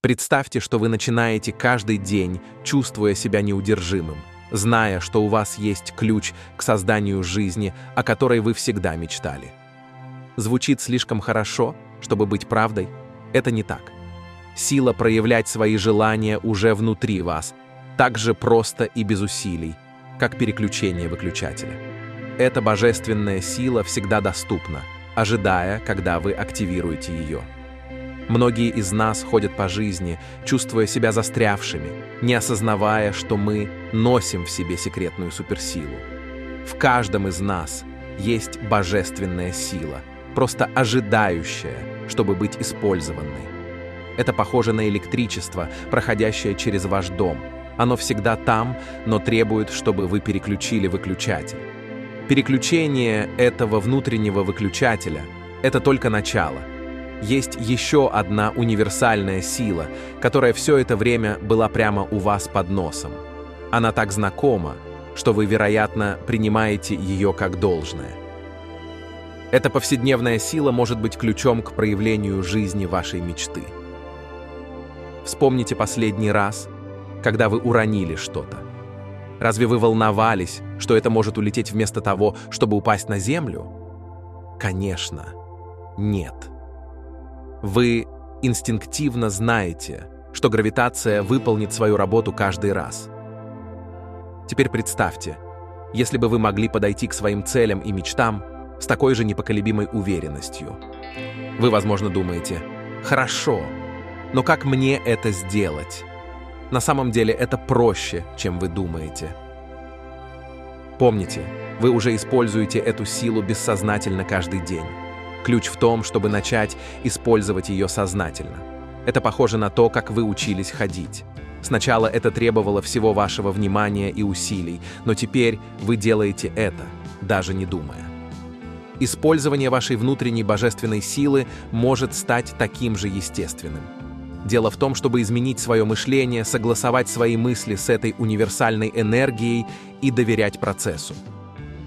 Представьте, что вы начинаете каждый день, чувствуя себя неудержимым, зная, что у вас есть ключ к созданию жизни, о которой вы всегда мечтали. Звучит слишком хорошо, чтобы быть правдой? Это не так. Сила проявлять свои желания уже внутри вас, так же просто и без усилий, как переключение выключателя. Эта божественная сила всегда доступна, ожидая, когда вы активируете ее. Многие из нас ходят по жизни, чувствуя себя застрявшими, не осознавая, что мы носим в себе секретную суперсилу. В каждом из нас есть божественная сила, просто ожидающая, чтобы быть использованной. Это похоже на электричество, проходящее через ваш дом. Оно всегда там, но требует, чтобы вы переключили выключатель. Переключение этого внутреннего выключателя – это только начало. Есть еще одна универсальная сила, которая все это время была прямо у вас под носом. Она так знакома, что вы, вероятно, принимаете ее как должное. Эта повседневная сила может быть ключом к проявлению жизни вашей мечты. Вспомните последний раз, когда вы уронили что-то. Разве вы волновались, что это может улететь вместо того, чтобы упасть на землю? Конечно, нет. Вы инстинктивно знаете, что гравитация выполнит свою работу каждый раз. Теперь представьте, если бы вы могли подойти к своим целям и мечтам с такой же непоколебимой уверенностью. Вы, возможно, думаете: «Хорошо, но как мне это сделать?» На самом деле это проще, чем вы думаете. Помните, вы уже используете эту силу бессознательно каждый день. Ключ в том, чтобы начать использовать ее сознательно. Это похоже на то, как вы учились ходить. Сначала это требовало всего вашего внимания и усилий, но теперь вы делаете это, даже не думая. Использование вашей внутренней божественной силы может стать таким же естественным. Дело в том, чтобы изменить свое мышление, согласовать свои мысли с этой универсальной энергией и доверять процессу.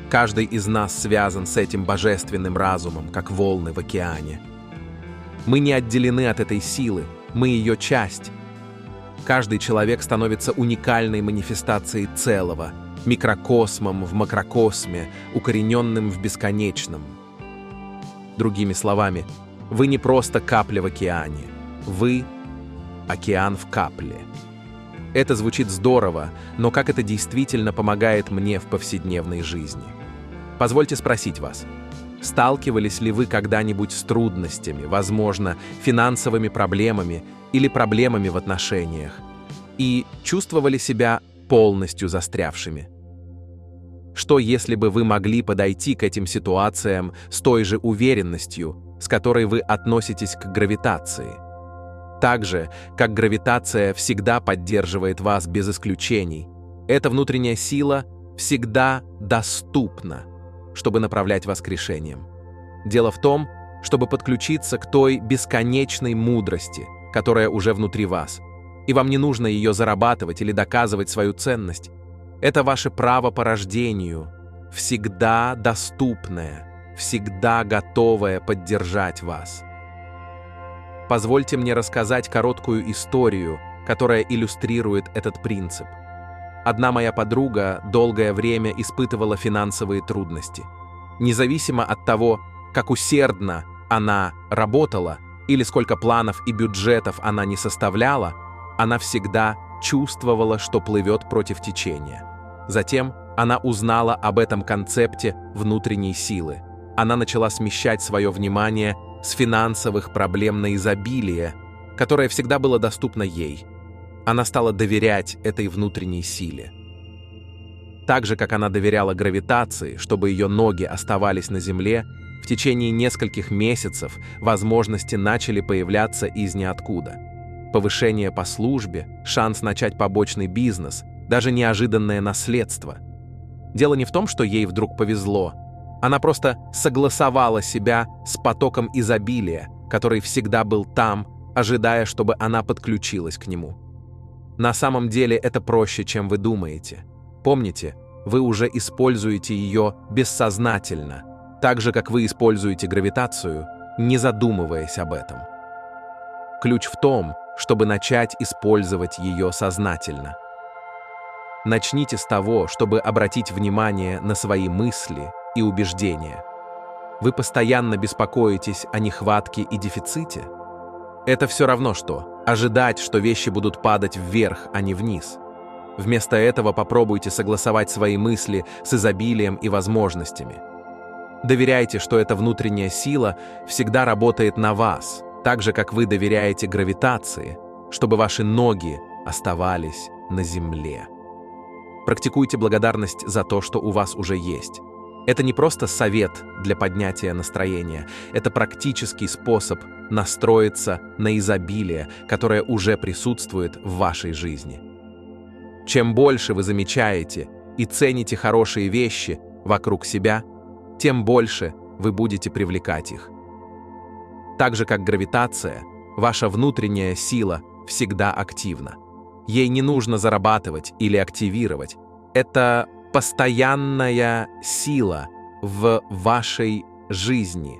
Каждый из нас связан с этим божественным разумом, как волны в океане. Мы не отделены от этой силы, мы ее часть. Каждый человек становится уникальной манифестацией целого, микрокосмом в макрокосме, укорененным в бесконечном. Другими словами, вы не просто капля в океане, вы — океан в капле. Это звучит здорово, но как это действительно помогает мне в повседневной жизни? Позвольте спросить вас, сталкивались ли вы когда-нибудь с трудностями, возможно, финансовыми проблемами или проблемами в отношениях, и чувствовали себя полностью застрявшими? Что, если бы вы могли подойти к этим ситуациям с той же уверенностью, с которой вы относитесь к гравитации? Так же, как гравитация всегда поддерживает вас без исключений, эта внутренняя сила всегда доступна, чтобы направлять вас к решениям. Дело в том, чтобы подключиться к той бесконечной мудрости, которая уже внутри вас, и вам не нужно ее зарабатывать или доказывать свою ценность. Это ваше право по рождению, всегда доступное, всегда готовое поддержать вас. Позвольте мне рассказать короткую историю, которая иллюстрирует этот принцип. Одна моя подруга долгое время испытывала финансовые трудности. Независимо от того, как усердно она работала или сколько планов и бюджетов она не составляла, она всегда чувствовала, что плывет против течения. Затем она узнала об этом концепте внутренней силы. Она начала смещать свое внимание с финансовых проблем на изобилие, которое всегда было доступно ей. Она стала доверять этой внутренней силе. Так же, как она доверяла гравитации, чтобы ее ноги оставались на земле, в течение нескольких месяцев возможности начали появляться из ниоткуда. Повышение по службе, шанс начать побочный бизнес, даже неожиданное наследство. Дело не в том, что ей вдруг повезло. Она просто согласовала себя с потоком изобилия, который всегда был там, ожидая, чтобы она подключилась к нему. На самом деле это проще, чем вы думаете. Помните, вы уже используете ее бессознательно, так же, как вы используете гравитацию, не задумываясь об этом. Ключ в том, чтобы начать использовать ее сознательно. Начните с того, чтобы обратить внимание на свои мысли и убеждения. Вы постоянно беспокоитесь о нехватке и дефиците? Это все равно что ожидать, что вещи будут падать вверх, а не вниз. Вместо этого попробуйте согласовать свои мысли с изобилием и возможностями. Доверяйте, что эта внутренняя сила всегда работает на вас, так же, как вы доверяете гравитации, чтобы ваши ноги оставались на земле. Практикуйте благодарность за то, что у вас уже есть. Это не просто совет для поднятия настроения, это практический способ настроиться на изобилие, которое уже присутствует в вашей жизни. Чем больше вы замечаете и цените хорошие вещи вокруг себя, тем больше вы будете привлекать их. Так же, как гравитация, ваша внутренняя сила всегда активна. Ей не нужно зарабатывать или активировать. Это постоянная сила в вашей жизни.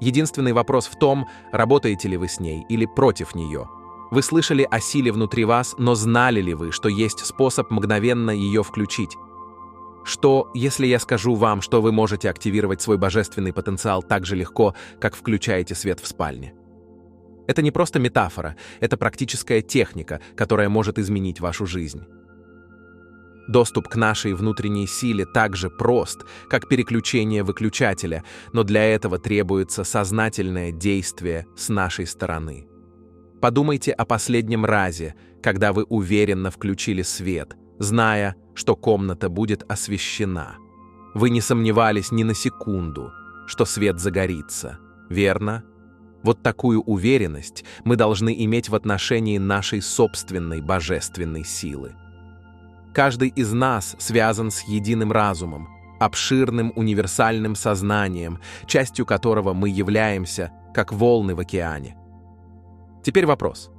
Единственный вопрос в том, работаете ли вы с ней или против нее. Вы слышали о силе внутри вас, но знали ли вы, что есть способ мгновенно ее включить? Что, если я скажу вам, что вы можете активировать свой божественный потенциал так же легко, как включаете свет в спальне? Это не просто метафора, это практическая техника, которая может изменить вашу жизнь. Доступ к нашей внутренней силе так же прост, как переключение выключателя, но для этого требуется сознательное действие с нашей стороны. Подумайте о последнем разе, когда вы уверенно включили свет, зная, что комната будет освещена. Вы не сомневались ни на секунду, что свет загорится, верно? Вот такую уверенность мы должны иметь в отношении нашей собственной божественной силы. Каждый из нас связан с единым разумом, обширным универсальным сознанием, частью которого мы являемся, как волны в океане. Теперь вопрос.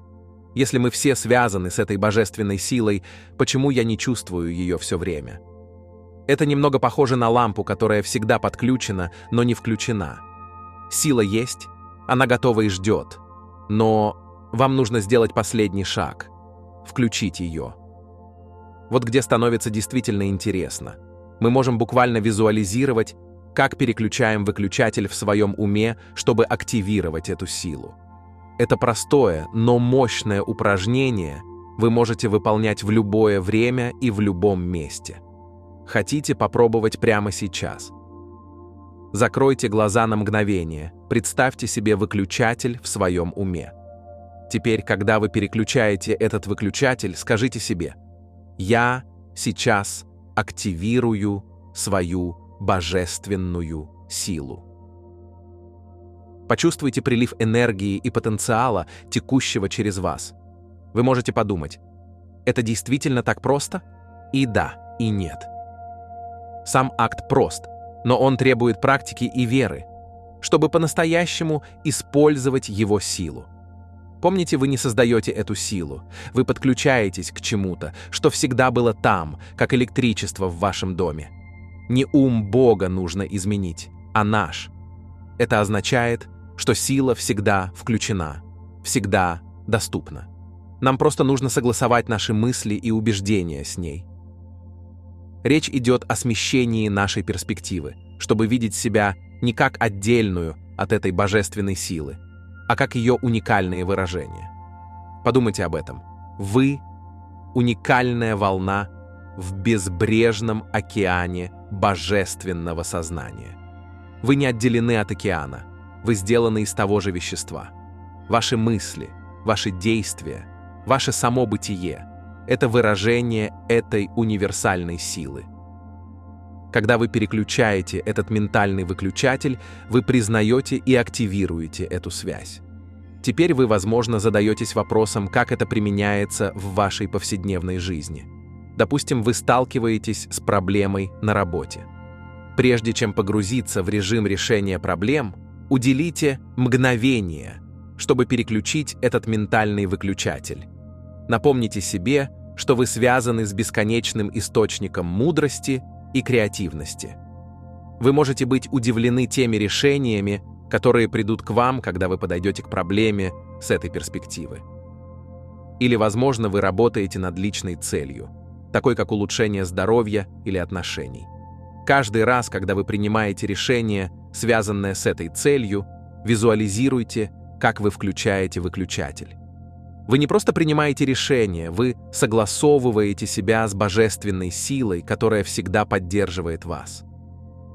Если мы все связаны с этой божественной силой, почему я не чувствую ее все время? Это немного похоже на лампу, которая всегда подключена, но не включена. Сила есть, она готова и ждет, но вам нужно сделать последний шаг – включить ее. Вот где становится действительно интересно. Мы можем буквально визуализировать, как переключаем выключатель в своем уме, чтобы активировать эту силу. Это простое, но мощное упражнение вы можете выполнять в любое время и в любом месте. Хотите попробовать прямо сейчас? Закройте глаза на мгновение, представьте себе выключатель в своем уме. Теперь, когда вы переключаете этот выключатель, скажите себе: «Я сейчас активирую свою божественную силу». Почувствуйте прилив энергии и потенциала, текущего через вас. Вы можете подумать: это действительно так просто? И да, и нет. Сам акт прост, но он требует практики и веры, чтобы по-настоящему использовать его силу. Помните, вы не создаете эту силу, вы подключаетесь к чему-то, что всегда было там, как электричество в вашем доме. Не ум Бога нужно изменить, а наш. Это означает, что сила всегда включена, всегда доступна. Нам просто нужно согласовать наши мысли и убеждения с ней. Речь идет о смещении нашей перспективы, чтобы видеть себя не как отдельную от этой божественной силы, а как ее уникальные выражения. Подумайте об этом. Вы — уникальная волна в безбрежном океане божественного сознания. Вы не отделены от океана, вы сделаны из того же вещества. Ваши мысли, ваши действия, ваше само бытие — это выражение этой универсальной силы. Когда вы переключаете этот ментальный выключатель, вы признаете и активируете эту связь. Теперь вы, возможно, задаетесь вопросом, как это применяется в вашей повседневной жизни. Допустим, вы сталкиваетесь с проблемой на работе. Прежде чем погрузиться в режим решения проблем, уделите мгновение, чтобы переключить этот ментальный выключатель. Напомните себе, что вы связаны с бесконечным источником мудрости и креативности. Вы можете быть удивлены теми решениями, которые придут к вам, когда вы подойдете к проблеме с этой перспективы. Или, возможно, вы работаете над личной целью, такой как улучшение здоровья или отношений. Каждый раз, когда вы принимаете решение, связанное с этой целью, визуализируйте, как вы включаете выключатель. Вы не просто принимаете решение, вы согласовываете себя с божественной силой, которая всегда поддерживает вас.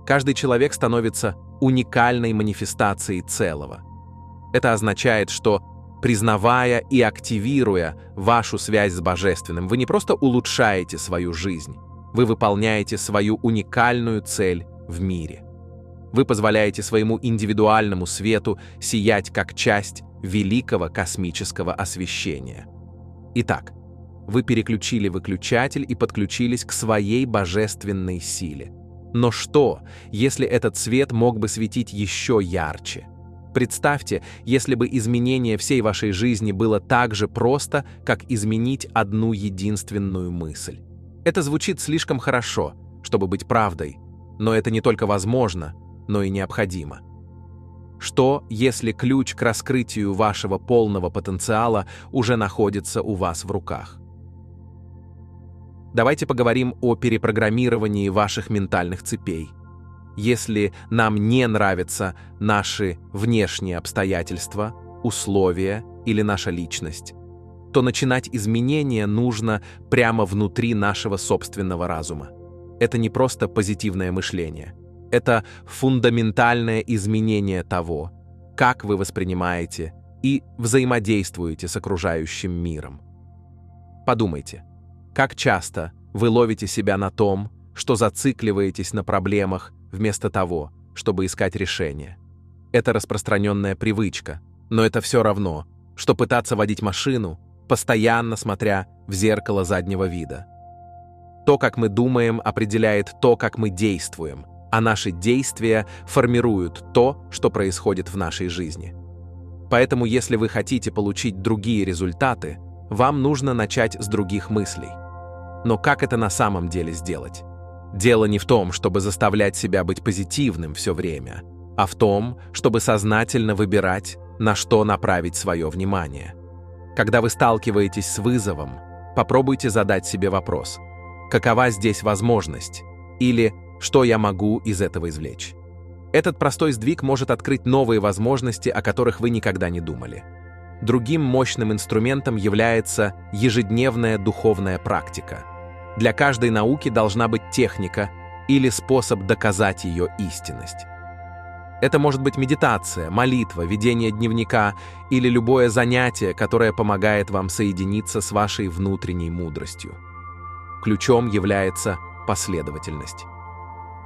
Каждый человек становится уникальной манифестацией целого. Это означает, что, признавая и активируя вашу связь с Божественным, вы не просто улучшаете свою жизнь, вы выполняете свою уникальную цель в мире. Вы позволяете своему индивидуальному свету сиять как часть великого космического освещения. Итак, вы переключили выключатель и подключились к своей божественной силе. Но что, если этот свет мог бы светить еще ярче? Представьте, если бы изменение всей вашей жизни было так же просто, как изменить одну единственную мысль. Это звучит слишком хорошо, чтобы быть правдой, но это не только возможно, но и необходимо. Что, если ключ к раскрытию вашего полного потенциала уже находится у вас в руках? Давайте поговорим о перепрограммировании ваших ментальных цепей. Если нам не нравятся наши внешние обстоятельства, условия или наша личность, то начинать изменения нужно прямо внутри нашего собственного разума. Это не просто позитивное мышление. Это фундаментальное изменение того, как вы воспринимаете и взаимодействуете с окружающим миром. Подумайте, как часто вы ловите себя на том, что зацикливаетесь на проблемах вместо того, чтобы искать решения. Это распространенная привычка, но это все равно, что пытаться водить машину, постоянно смотря в зеркало заднего вида. То, как мы думаем, определяет то, как мы действуем, а наши действия формируют то, что происходит в нашей жизни. Поэтому, если вы хотите получить другие результаты, вам нужно начать с других мыслей. Но как это на самом деле сделать? Дело не в том, чтобы заставлять себя быть позитивным все время, а в том, чтобы сознательно выбирать, на что направить свое внимание. Когда вы сталкиваетесь с вызовом, попробуйте задать себе вопрос: какова здесь возможность? Или что я могу из этого извлечь? Этот простой сдвиг может открыть новые возможности, о которых вы никогда не думали. Другим мощным инструментом является ежедневная духовная практика. Для каждой науки должна быть техника или способ доказать ее истинность. Это может быть медитация, молитва, ведение дневника или любое занятие, которое помогает вам соединиться с вашей внутренней мудростью. Ключом является последовательность.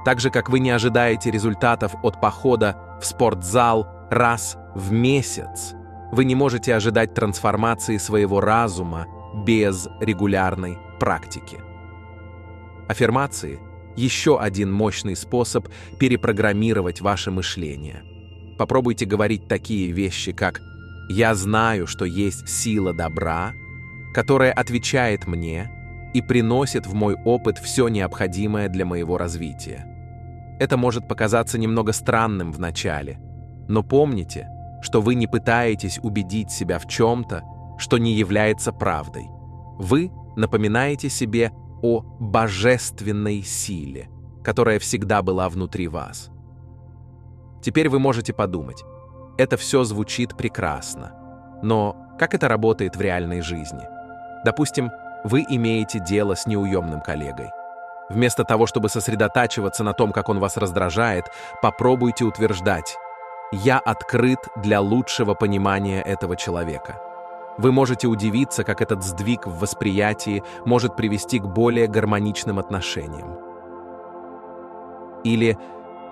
Так же, как вы не ожидаете результатов от похода в спортзал раз в месяц, вы не можете ожидать трансформации своего разума без регулярной практики. Аффирмации – еще один мощный способ перепрограммировать ваше мышление. Попробуйте говорить такие вещи, как «Я знаю, что есть сила добра, которая отвечает мне и приносит в мой опыт все необходимое для моего развития». Это может показаться немного странным в начале, но помните, что вы не пытаетесь убедить себя в чем-то, что не является правдой. Вы напоминаете себе о божественной силе, которая всегда была внутри вас. Теперь вы можете подумать: это все звучит прекрасно, но как это работает в реальной жизни? Допустим, вы имеете дело с неуемным коллегой. Вместо того, чтобы сосредотачиваться на том, как он вас раздражает, попробуйте утверждать: «Я открыт для лучшего понимания этого человека». Вы можете удивиться, как этот сдвиг в восприятии может привести к более гармоничным отношениям. Или,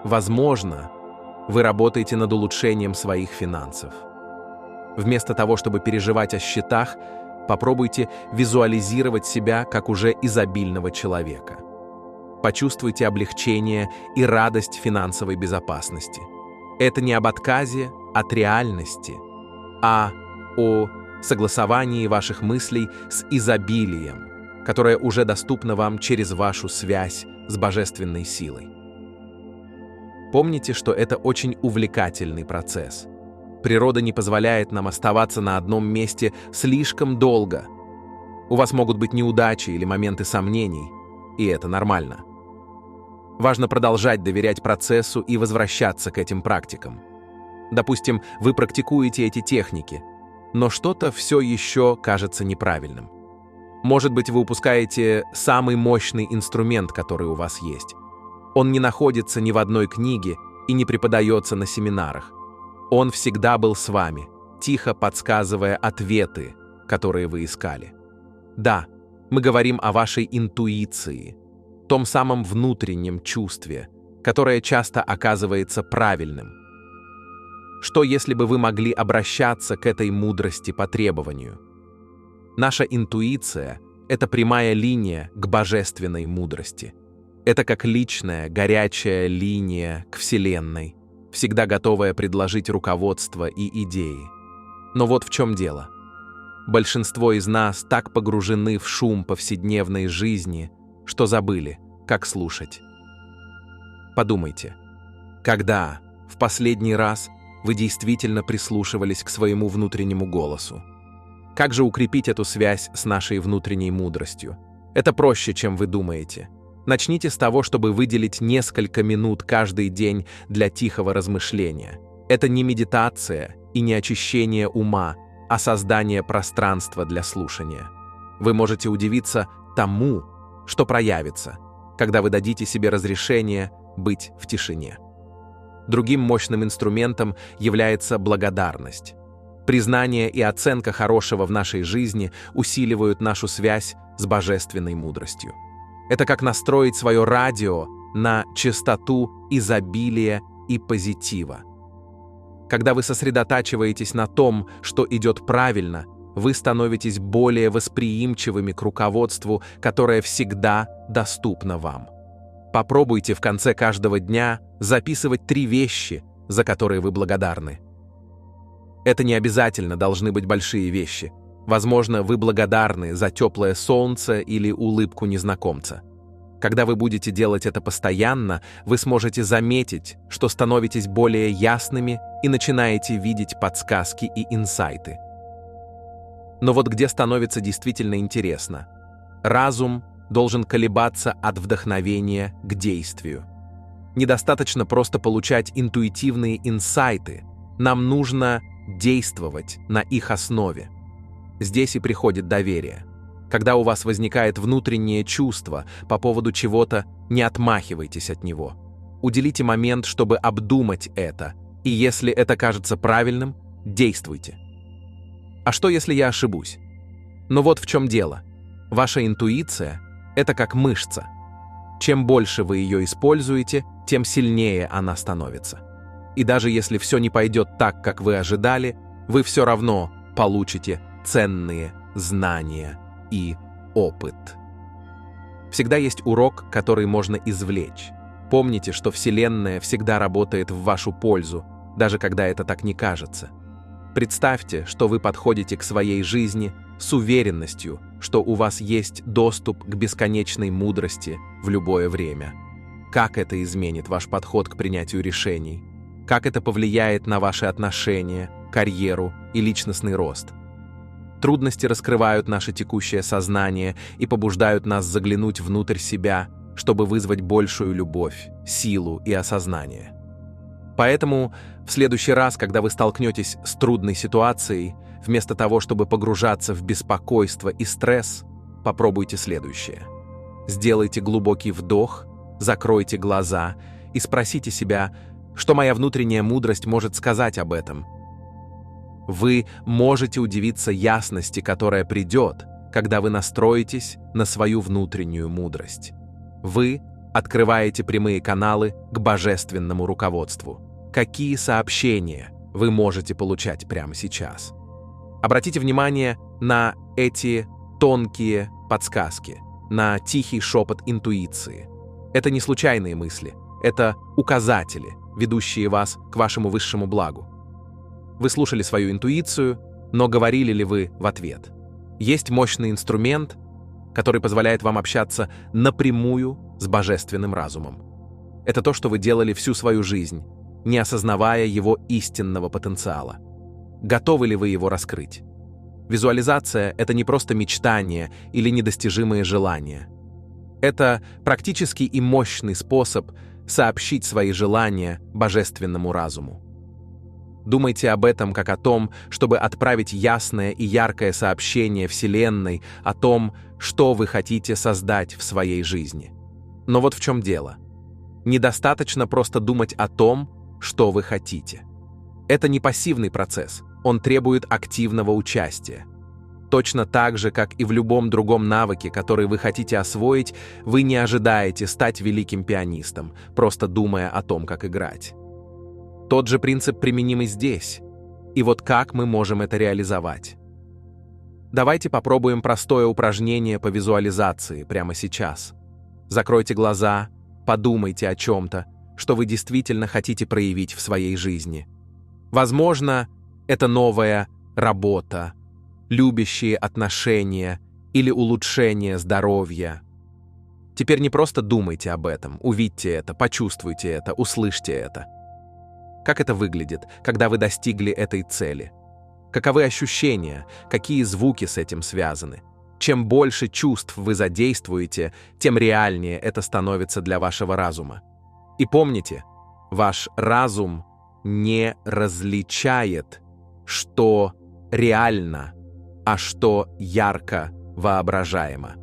возможно, вы работаете над улучшением своих финансов. Вместо того, чтобы переживать о счетах, попробуйте визуализировать себя как уже изобильного человека. Почувствуйте облегчение и радость финансовой безопасности. Это не об отказе от реальности, а о согласовании ваших мыслей с изобилием, которое уже доступно вам через вашу связь с божественной силой. Помните, что это очень увлекательный процесс. Природа не позволяет нам оставаться на одном месте слишком долго, У вас могут быть неудачи или моменты сомнений, и это нормально. Важно продолжать доверять процессу и возвращаться к этим практикам. Допустим, вы практикуете эти техники, но что-то все еще кажется неправильным. Может быть, вы упускаете самый мощный инструмент, который у вас есть. Он не находится ни в одной книге и не преподается на семинарах. Он всегда был с вами, тихо подсказывая ответы, которые вы искали. Да, мы говорим о вашей интуиции, том самом внутреннем чувстве, которое часто оказывается правильным. Что, если бы вы могли обращаться к этой мудрости по требованию? Наша интуиция — это прямая линия к божественной мудрости. Это как личная, горячая линия к Вселенной, всегда готовая предложить руководство и идеи. Но вот в чем дело. Большинство из нас так погружены в шум повседневной жизни, что забыли, как слушать. Подумайте, когда в последний раз вы действительно прислушивались к своему внутреннему голосу? Как же укрепить эту связь с нашей внутренней мудростью? Это проще, чем вы думаете. Начните с того, чтобы выделить несколько минут каждый день для тихого размышления. Это не медитация и не очищение ума, а создание пространства для слушания. Вы можете удивиться тому, что проявится, когда вы дадите себе разрешение быть в тишине. Другим мощным инструментом является благодарность. Признание и оценка хорошего в нашей жизни усиливают нашу связь с божественной мудростью. Это как настроить свое радио на частоту изобилия и позитива. Когда вы сосредотачиваетесь на том, что идет правильно, вы становитесь более восприимчивыми к руководству, которое всегда доступно вам. Попробуйте в конце каждого дня записывать 3 вещи, за которые вы благодарны. Это не обязательно должны быть большие вещи. Возможно, вы благодарны за теплое солнце или улыбку незнакомца. Когда вы будете делать это постоянно, вы сможете заметить, что становитесь более ясными и начинаете видеть подсказки и инсайты. Но вот где становится действительно интересно. Разум должен колебаться от вдохновения к действию. Недостаточно просто получать интуитивные инсайты. Нам нужно действовать на их основе. Здесь и приходит доверие. Когда у вас возникает внутреннее чувство по поводу чего-то, не отмахивайтесь от него. Уделите момент, чтобы обдумать это, и если это кажется правильным, действуйте. А что, если я ошибусь? Но вот в чем дело. Ваша интуиция — это как мышца. Чем больше вы ее используете, тем сильнее она становится. И даже если все не пойдет так, как вы ожидали, вы все равно получите ценные знания и опыт. Всегда есть урок, который можно извлечь. Помните, что Вселенная всегда работает в вашу пользу, даже когда это так не кажется. Представьте, что вы подходите к своей жизни с уверенностью, что у вас есть доступ к бесконечной мудрости в любое время. Как это изменит ваш подход к принятию решений? Как это повлияет на ваши отношения, карьеру и личностный рост? Трудности раскрывают наше текущее сознание и побуждают нас заглянуть внутрь себя, чтобы вызвать большую любовь, силу и осознание. Поэтому в следующий раз, когда вы столкнетесь с трудной ситуацией, вместо того, чтобы погружаться в беспокойство и стресс, попробуйте следующее. Сделайте глубокий вдох, закройте глаза и спросите себя, что моя внутренняя мудрость может сказать об этом. Вы можете удивиться ясности, которая придет, когда вы настроитесь на свою внутреннюю мудрость. Вы открываете прямые каналы к божественному руководству. Какие сообщения вы можете получать прямо сейчас? Обратите внимание на эти тонкие подсказки, на тихий шепот интуиции. Это не случайные мысли, это указатели, ведущие вас к вашему высшему благу. Вы слушали свою интуицию, но говорили ли вы в ответ? Есть мощный инструмент, который позволяет вам общаться напрямую с божественным разумом. Это то, что вы делали всю свою жизнь, не осознавая его истинного потенциала. Готовы ли вы его раскрыть? Визуализация — это не просто мечтание или недостижимые желания. Это практический и мощный способ сообщить свои желания божественному разуму. Думайте об этом как о том, чтобы отправить ясное и яркое сообщение Вселенной о том, что вы хотите создать в своей жизни. Но вот в чем дело. Недостаточно просто думать о том, что вы хотите. Это не пассивный процесс, он требует активного участия. Точно так же, как и в любом другом навыке, который вы хотите освоить, вы не ожидаете стать великим пианистом, просто думая о том, как играть. Тот же принцип применим и здесь. И вот как мы можем это реализовать? Давайте попробуем простое упражнение по визуализации прямо сейчас. Закройте глаза, подумайте о чем-то, что вы действительно хотите проявить в своей жизни. Возможно, это новая работа, любящие отношения или улучшение здоровья. Теперь не просто думайте об этом, увидьте это, почувствуйте это, услышьте это. Как это выглядит, когда вы достигли этой цели? Каковы ощущения, какие звуки с этим связаны? Чем больше чувств вы задействуете, тем реальнее это становится для вашего разума. И помните, ваш разум не различает, что реально, а что ярко воображаемо.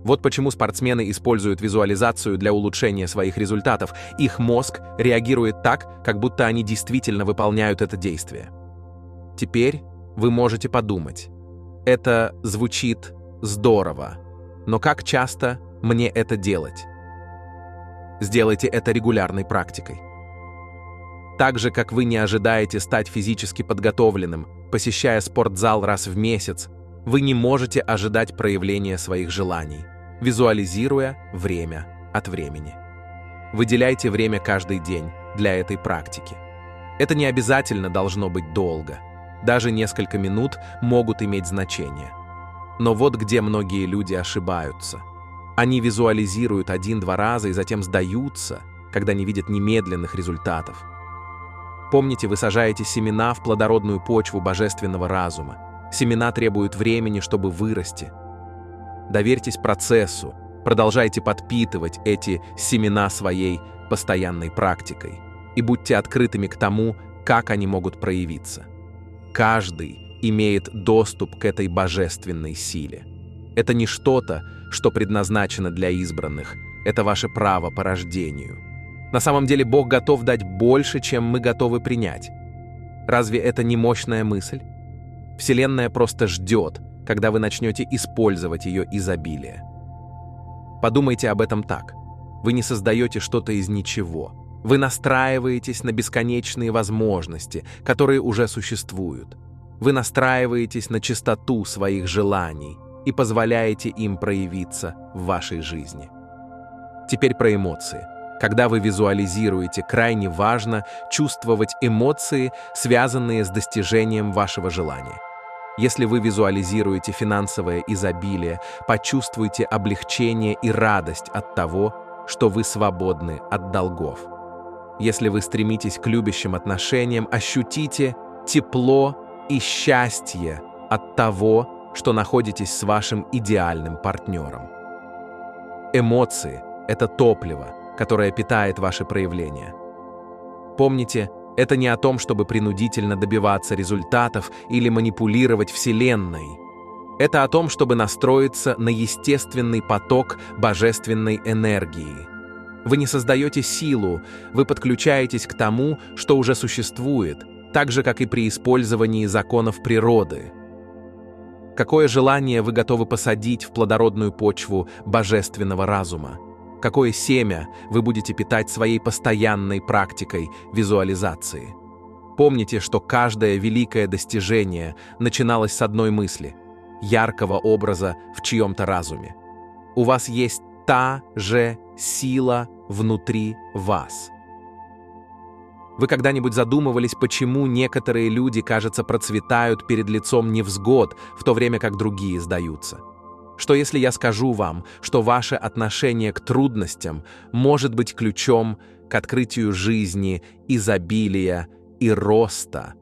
Вот почему спортсмены используют визуализацию для улучшения своих результатов. Их мозг реагирует так, как будто они действительно выполняют это действие. Теперь вы можете подумать. Это звучит здорово, но как часто мне это делать? Сделайте это регулярной практикой. Так же, как вы не ожидаете стать физически подготовленным, посещая спортзал раз в месяц, вы не можете ожидать проявления своих желаний, визуализируя время от времени. Выделяйте время каждый день для этой практики. Это не обязательно должно быть долго. Даже несколько минут могут иметь значение. Но вот где многие люди ошибаются. Они визуализируют 1-2 раза и затем сдаются, когда не видят немедленных результатов. Помните, вы сажаете семена в плодородную почву божественного разума. Семена требуют времени, чтобы вырасти. Доверьтесь процессу, продолжайте подпитывать эти семена своей постоянной практикой и будьте открытыми к тому, как они могут проявиться. Каждый имеет доступ к этой божественной силе. Это не что-то, что предназначено для избранных, это ваше право по рождению. На самом деле Бог готов дать больше, чем мы готовы принять. Разве это не мощная мысль? Вселенная просто ждет, когда вы начнете использовать ее изобилие. Подумайте об этом так. Вы не создаете что-то из ничего. Вы настраиваетесь на бесконечные возможности, которые уже существуют. Вы настраиваетесь на чистоту своих желаний и позволяете им проявиться в вашей жизни. Теперь про эмоции. Когда вы визуализируете, крайне важно чувствовать эмоции, связанные с достижением вашего желания. Если вы визуализируете финансовое изобилие, почувствуйте облегчение и радость от того, что вы свободны от долгов. Если вы стремитесь к любящим отношениям, ощутите тепло и счастье от того, что находитесь с вашим идеальным партнером. Эмоции — это топливо, которое питает ваши проявления. Помните, это не о том, чтобы принудительно добиваться результатов или манипулировать Вселенной. Это о том, чтобы настроиться на естественный поток божественной энергии. Вы не создаете силу, вы подключаетесь к тому, что уже существует, так же, как и при использовании законов природы. Какое желание вы готовы посадить в плодородную почву божественного разума? Какое семя вы будете питать своей постоянной практикой визуализации? Помните, что каждое великое достижение начиналось с одной мысли – яркого образа в чьем-то разуме. У вас есть та же сила внутри вас. Вы когда-нибудь задумывались, почему некоторые люди, кажется, процветают перед лицом невзгод, в то время как другие сдаются? Что если я скажу вам, что ваше отношение к трудностям может быть ключом к открытию жизни, изобилия и роста?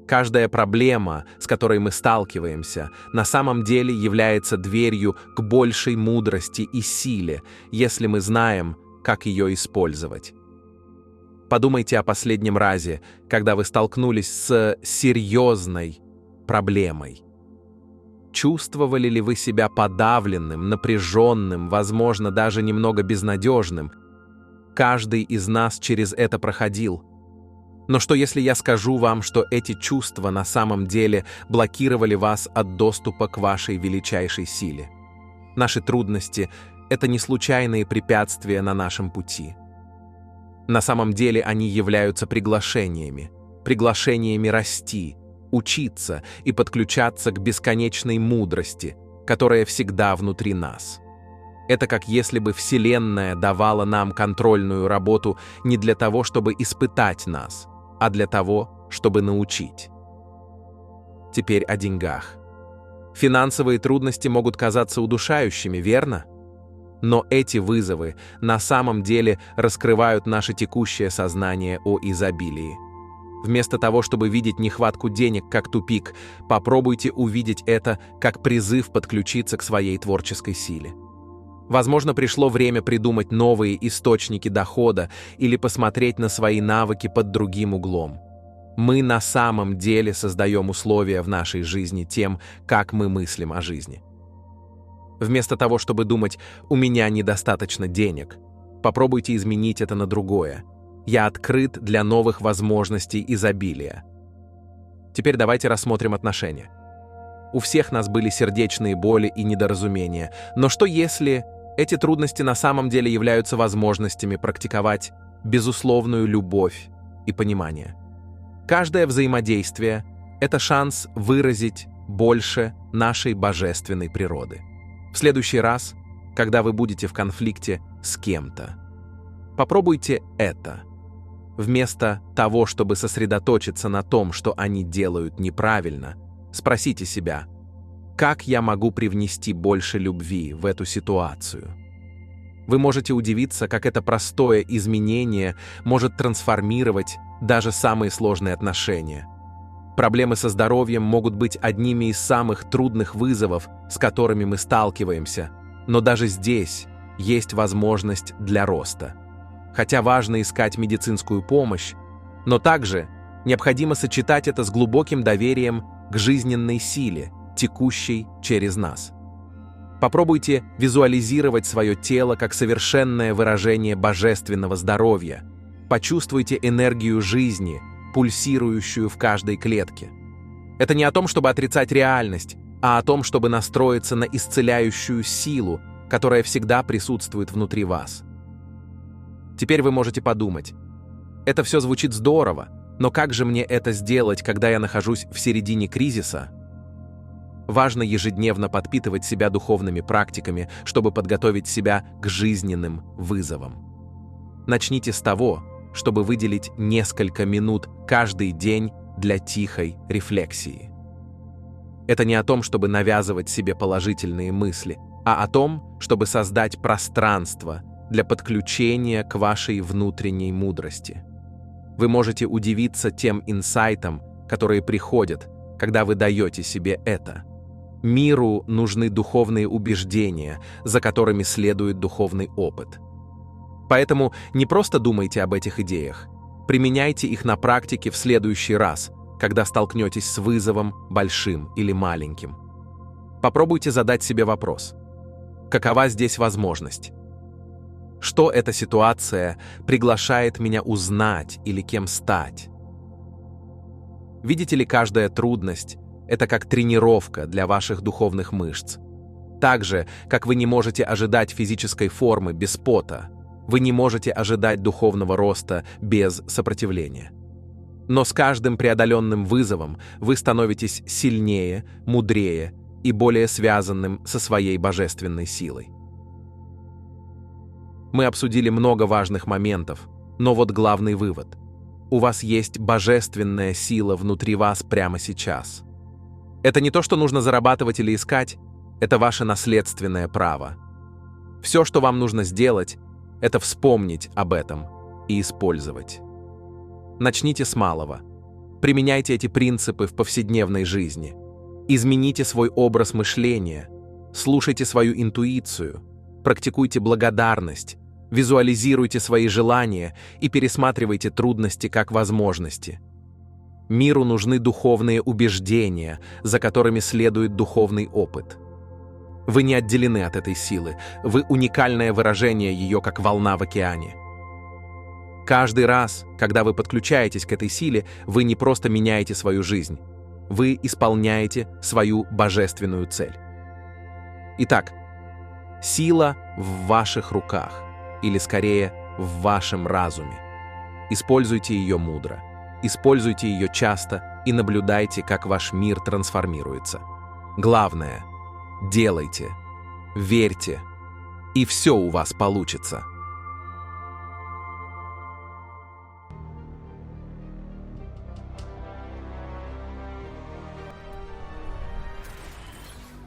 Каждая проблема, с которой мы сталкиваемся, на самом деле является дверью к большей мудрости и силе, если мы знаем, как ее использовать. Подумайте о последнем разе, когда вы столкнулись с серьезной проблемой. Чувствовали ли вы себя подавленным, напряженным, возможно, даже немного безнадежным? Каждый из нас через это проходил. Но что если я скажу вам, что эти чувства на самом деле блокировали вас от доступа к вашей величайшей силе? Наши трудности — это не случайные препятствия на нашем пути. На самом деле они являются приглашениями расти, учиться и подключаться к бесконечной мудрости, которая всегда внутри нас. Это как если бы Вселенная давала нам контрольную работу не для того, чтобы испытать нас, а для того, чтобы научить. Теперь о деньгах. Финансовые трудности могут казаться удушающими, верно? Но эти вызовы на самом деле раскрывают наше текущее сознание о изобилии. Вместо того, чтобы видеть нехватку денег как тупик, попробуйте увидеть это как призыв подключиться к своей творческой силе. Возможно, пришло время придумать новые источники дохода или посмотреть на свои навыки под другим углом. Мы на самом деле создаем условия в нашей жизни тем, как мы мыслим о жизни. Вместо того, чтобы думать «у меня недостаточно денег», попробуйте изменить это на другое. «Я открыт для новых возможностей изобилия». Теперь давайте рассмотрим отношения. У всех нас были сердечные боли и недоразумения, но что если эти трудности на самом деле являются возможностями практиковать безусловную любовь и понимание? Каждое взаимодействие — это шанс выразить больше нашей божественной природы. В следующий раз, когда вы будете в конфликте с кем-то, попробуйте это. Вместо того, чтобы сосредоточиться на том, что они делают неправильно, спросите себя, как я могу привнести больше любви в эту ситуацию? Вы можете удивиться, как это простое изменение может трансформировать даже самые сложные отношения. Проблемы со здоровьем могут быть одними из самых трудных вызовов, с которыми мы сталкиваемся, но даже здесь есть возможность для роста. Хотя важно искать медицинскую помощь, но также необходимо сочетать это с глубоким доверием к жизненной силе, текущей через нас. Попробуйте визуализировать свое тело как совершенное выражение божественного здоровья. Почувствуйте энергию жизни, пульсирующую в каждой клетке. Это не о том, чтобы отрицать реальность, а о том, чтобы настроиться на исцеляющую силу, которая всегда присутствует внутри вас. Теперь вы можете подумать, это все звучит здорово, но как же мне это сделать, когда я нахожусь в середине кризиса? Важно ежедневно подпитывать себя духовными практиками, чтобы подготовить себя к жизненным вызовам. Начните с того, чтобы выделить несколько минут каждый день для тихой рефлексии. Это не о том, чтобы навязывать себе положительные мысли, а о том, чтобы создать пространство для подключения к вашей внутренней мудрости. Вы можете удивиться тем инсайтам, которые приходят, когда вы даете себе это. Миру нужны духовные убеждения, за которыми следует духовный опыт. Поэтому не просто думайте об этих идеях, применяйте их на практике в следующий раз, когда столкнетесь с вызовом, большим или маленьким. Попробуйте задать себе вопрос: какова здесь возможность? Что эта ситуация приглашает меня узнать или кем стать? Видите ли, каждая трудность — это как тренировка для ваших духовных мышц. Так же, как вы не можете ожидать физической формы без пота, вы не можете ожидать духовного роста без сопротивления. Но с каждым преодоленным вызовом вы становитесь сильнее, мудрее и более связанным со своей божественной силой. Мы обсудили много важных моментов, но вот главный вывод. У вас есть божественная сила внутри вас прямо сейчас. Это не то, что нужно зарабатывать или искать, это ваше наследственное право. Все, что вам нужно сделать, это вспомнить об этом и использовать. Начните с малого. Применяйте эти принципы в повседневной жизни. Измените свой образ мышления, слушайте свою интуицию, практикуйте благодарность, визуализируйте свои желания и пересматривайте трудности как возможности. Миру нужны духовные убеждения, за которыми следует духовный опыт. Вы не отделены от этой силы, вы уникальное выражение ее, как волна в океане. Каждый раз, когда вы подключаетесь к этой силе, вы не просто меняете свою жизнь, вы исполняете свою божественную цель. Итак, сила в ваших руках, или скорее в вашем разуме. Используйте ее мудро, используйте ее часто и наблюдайте, как ваш мир трансформируется. Главное – делайте, верьте, и все у вас получится.